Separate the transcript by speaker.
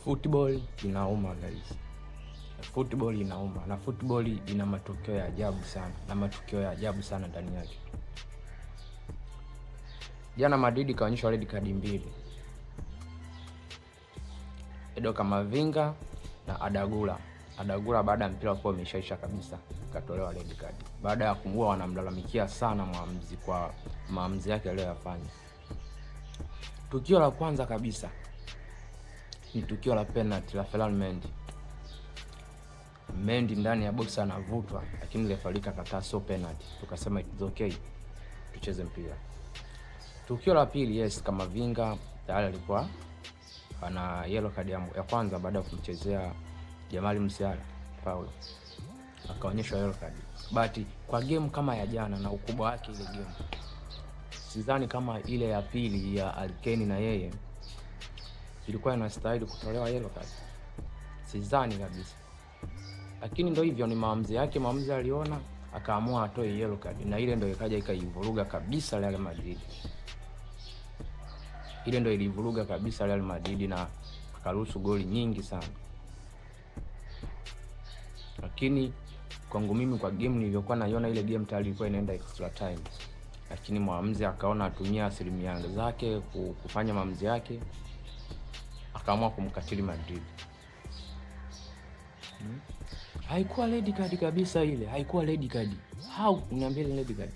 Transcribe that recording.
Speaker 1: Football inauma guys. Football inauma na football ina matokeo ya ajabu sana na matukio ya ajabu sana ndani yake. Jana Madrid kaonyeshwa red card mbili. Edo Camavinga na Adagula baada ya mpira kwa umeshaisha kabisa katolewa red card. Baada ya kumua wanamlalamikia sana mwamuzi kwa maamuzi yake aliyofanya. Tukio la kwanza kabisa ni tukio la penalty la Ferland Mendy ndani ya box anavutwa, lakini refa akakataa, so penalty. Tukasema it's okay, tucheze mpira. Tukio la pili, yes, Camavinga tayari alikuwa ana yellow card ya kwanza baada ya kumchezea Jamal Musiala Paulo, akaonyeshwa yellow card. But kwa game kama ya jana na ukubwa wake ile game, sidhani kama ile ya pili ya Alkeni na yeye ilikuwa inastahili kutolewa yellow card, sidhani kabisa. Lakini ndio hivyo, ni maamuzi yake. Maamuzi aliona akaamua atoe yellow card, na ile ndio ikaja ikaivuruga kabisa Real Madrid. Ile ndio ilivuruga kabisa Real Madrid na akaruhusu goli nyingi sana. Lakini kwangu mimi, kwa game nilivyokuwa naiona, ile game tayari ilikuwa inaenda extra time, lakini maamuzi akaona atumia asilimia zake kufanya maamuzi yake, akaamua kumkatili Madrid. Haikuwa red card kabisa ile, haikuwa red card. How uniambia red card?